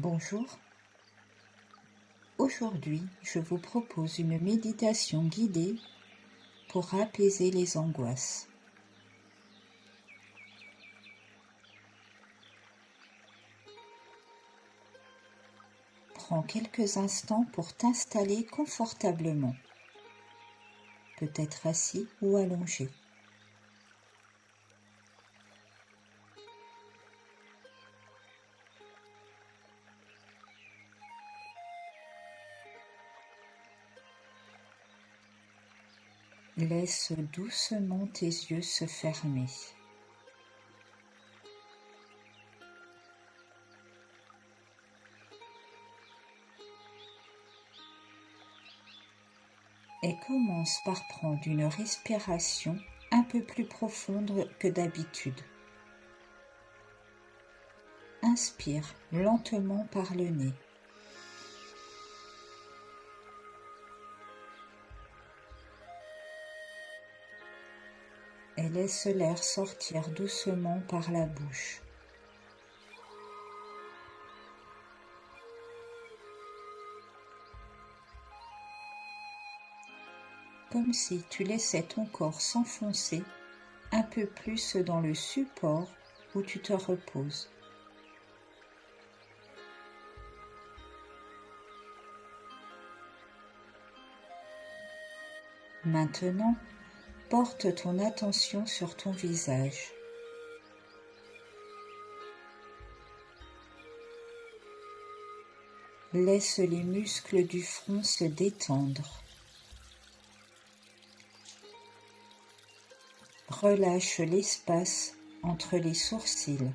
Bonjour, aujourd'hui je vous propose une méditation guidée pour apaiser les angoisses. Prends quelques instants pour t'installer confortablement, peut-être assis ou allongé. Laisse doucement tes yeux se fermer. Et commence par prendre une respiration un peu plus profonde que d'habitude. Inspire lentement par le nez. Et laisse l'air sortir doucement par la bouche. Comme si tu laissais ton corps s'enfoncer un peu plus dans le support où tu te reposes. Maintenant, porte ton attention sur ton visage. Laisse les muscles du front se détendre. Relâche l'espace entre les sourcils.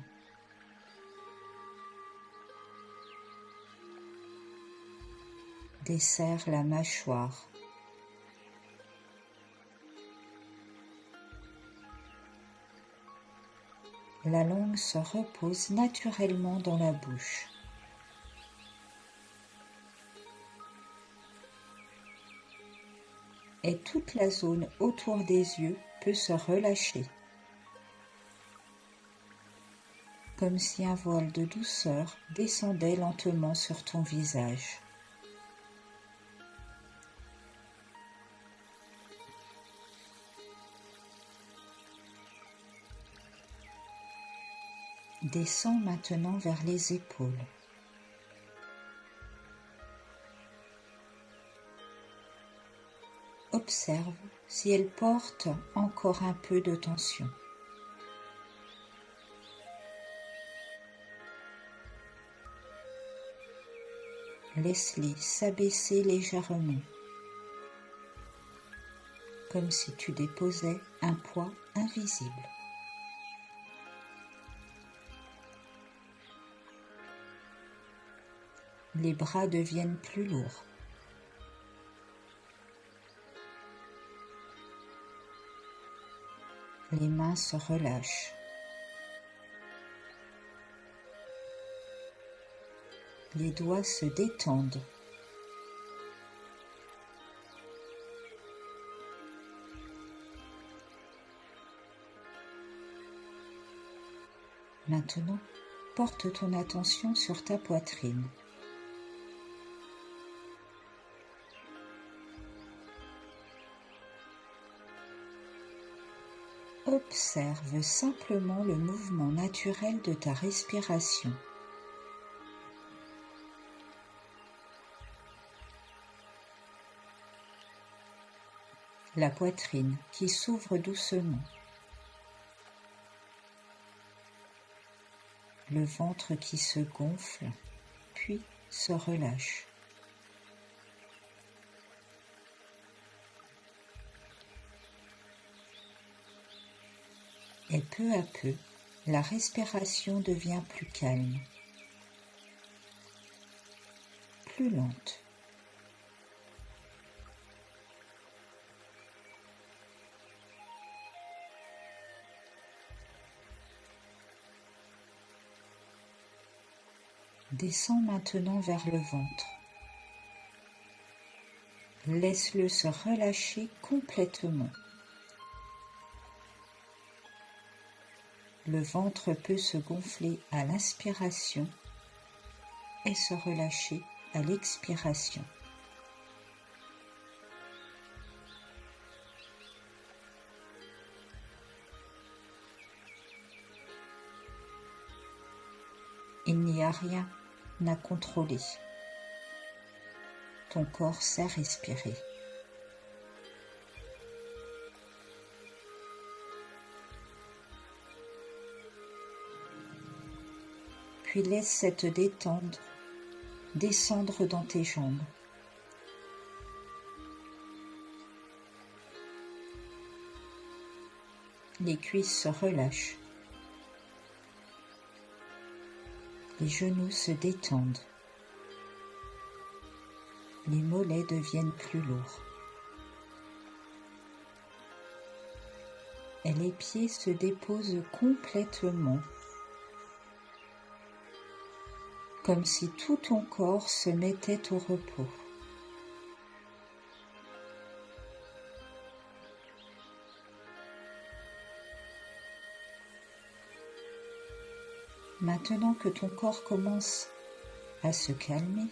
Desserre la mâchoire. La langue se repose naturellement dans la bouche. Et toute la zone autour des yeux peut se relâcher, comme si un voile de douceur descendait lentement sur ton visage. Descends maintenant vers les épaules. Observe si elles portent encore un peu de tension. Laisse-les s'abaisser légèrement, comme si tu déposais un poids invisible. Les bras deviennent plus lourds. Les mains se relâchent. Les doigts se détendent. Maintenant, porte ton attention sur ta poitrine. Observe simplement le mouvement naturel de ta respiration. La poitrine qui s'ouvre doucement. Le ventre qui se gonfle, puis se relâche. Et peu à peu, la respiration devient plus calme, plus lente. Descends maintenant vers le ventre. Laisse-le se relâcher complètement. Le ventre peut se gonfler à l'inspiration et se relâcher à l'expiration. Il n'y a rien à contrôler. Ton corps sait respirer. Puis laisse cette détente descendre dans tes jambes. Les cuisses se relâchent. Les genoux se détendent. Les mollets deviennent plus lourds. Et les pieds se déposent complètement, comme si tout ton corps se mettait au repos. Maintenant que ton corps commence à se calmer,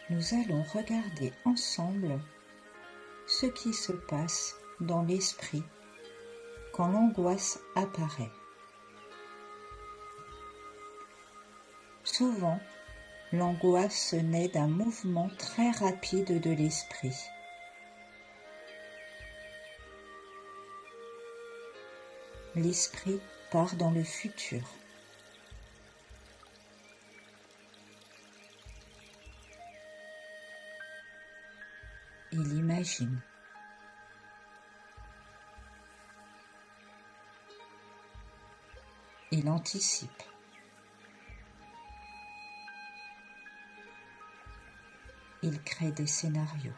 nous allons regarder ensemble ce qui se passe dans l'esprit quand l'angoisse apparaît. Souvent, l'angoisse naît d'un mouvement très rapide de l'esprit. L'esprit part dans le futur. Il imagine. Il anticipe. Il crée des scénarios.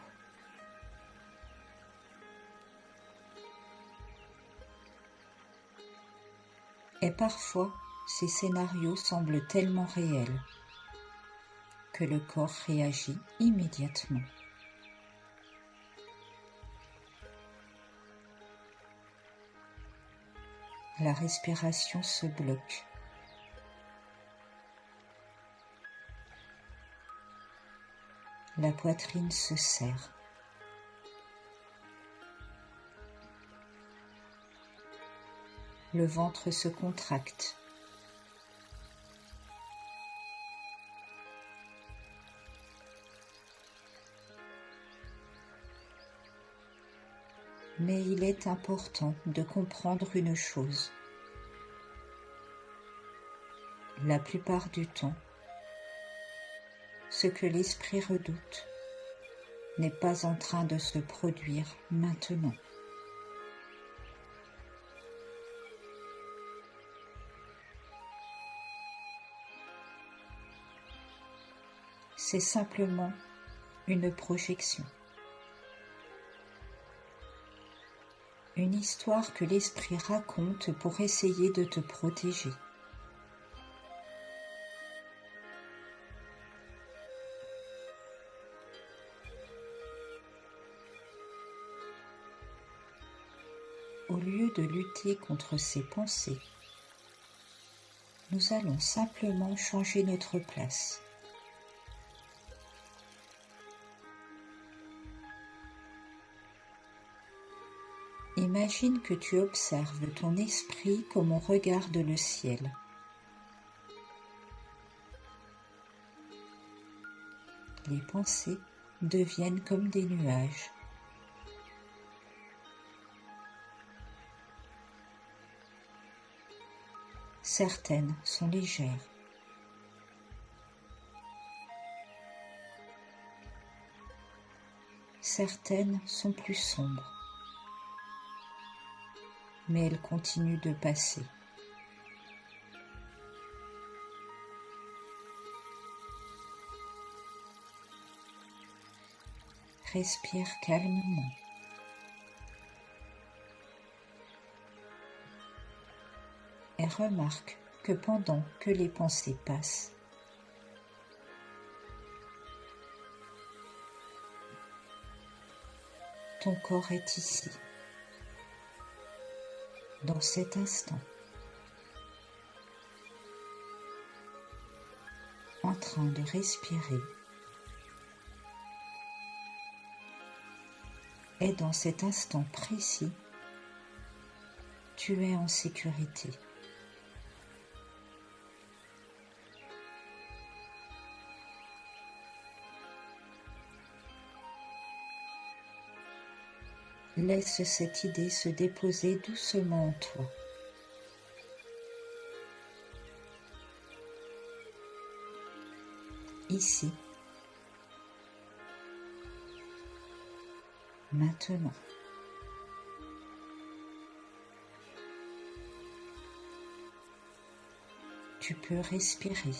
Et parfois, ces scénarios semblent tellement réels que le corps réagit immédiatement. La respiration se bloque. La poitrine se serre. Le ventre se contracte. Mais il est important de comprendre une chose. La plupart du temps, ce que l'esprit redoute n'est pas en train de se produire maintenant. C'est simplement une projection. Une histoire que l'esprit raconte pour essayer de te protéger. Au lieu de lutter contre ces pensées, nous allons simplement changer notre place. Imagine que tu observes ton esprit comme on regarde le ciel. Les pensées deviennent comme des nuages. Certaines sont légères. Certaines sont plus sombres. Mais elles continuent de passer. Respire calmement. Et remarque que pendant que les pensées passent, ton corps est ici, dans cet instant. En en train de respirer et dans cet instant précis, tu es en sécurité. Laisse cette idée se déposer doucement en toi. Ici, maintenant. Tu peux respirer.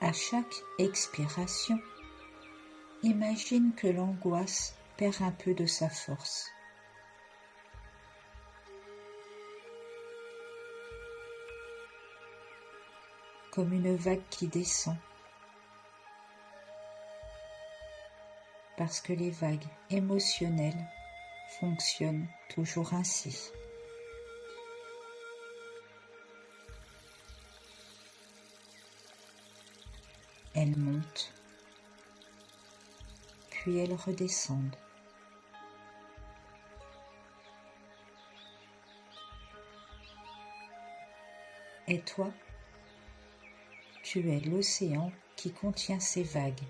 À chaque expiration, imagine que l'angoisse perd un peu de sa force. Comme une vague qui descend, parce que les vagues émotionnelles fonctionnent toujours ainsi. Elles montent, puis elles redescendent. Et toi, tu es l'océan qui contient ces vagues,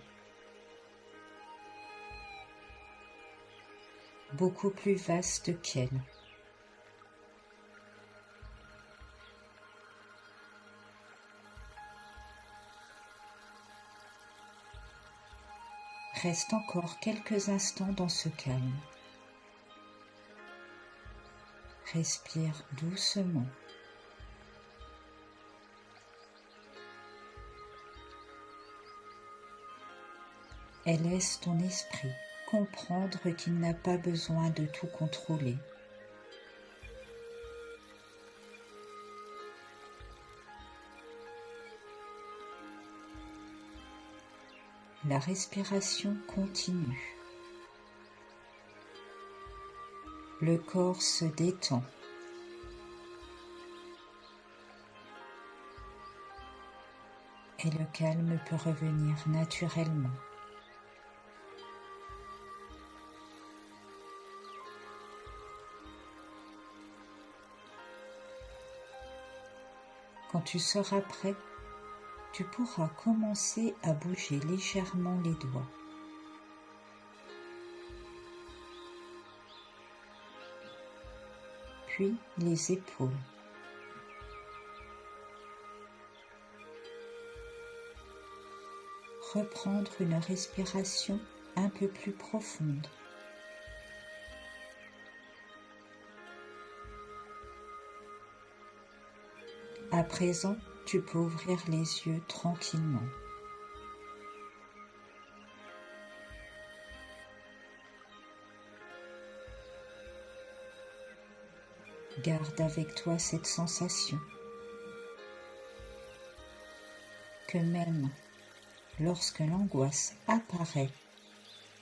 beaucoup plus vaste qu'elles. Reste encore quelques instants dans ce calme. Respire doucement. Et laisse ton esprit comprendre qu'il n'a pas besoin de tout contrôler. La respiration continue. Le corps se détend. Et le calme peut revenir naturellement. Quand tu seras prêt, tu pourras commencer à bouger légèrement les doigts. Puis les épaules. Reprendre une respiration un peu plus profonde. À présent, tu peux ouvrir les yeux tranquillement. Garde avec toi cette sensation que même lorsque l'angoisse apparaît,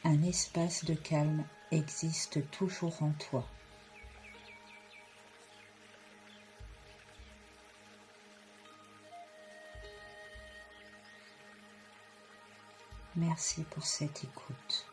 un espace de calme existe toujours en toi. Merci pour cette écoute.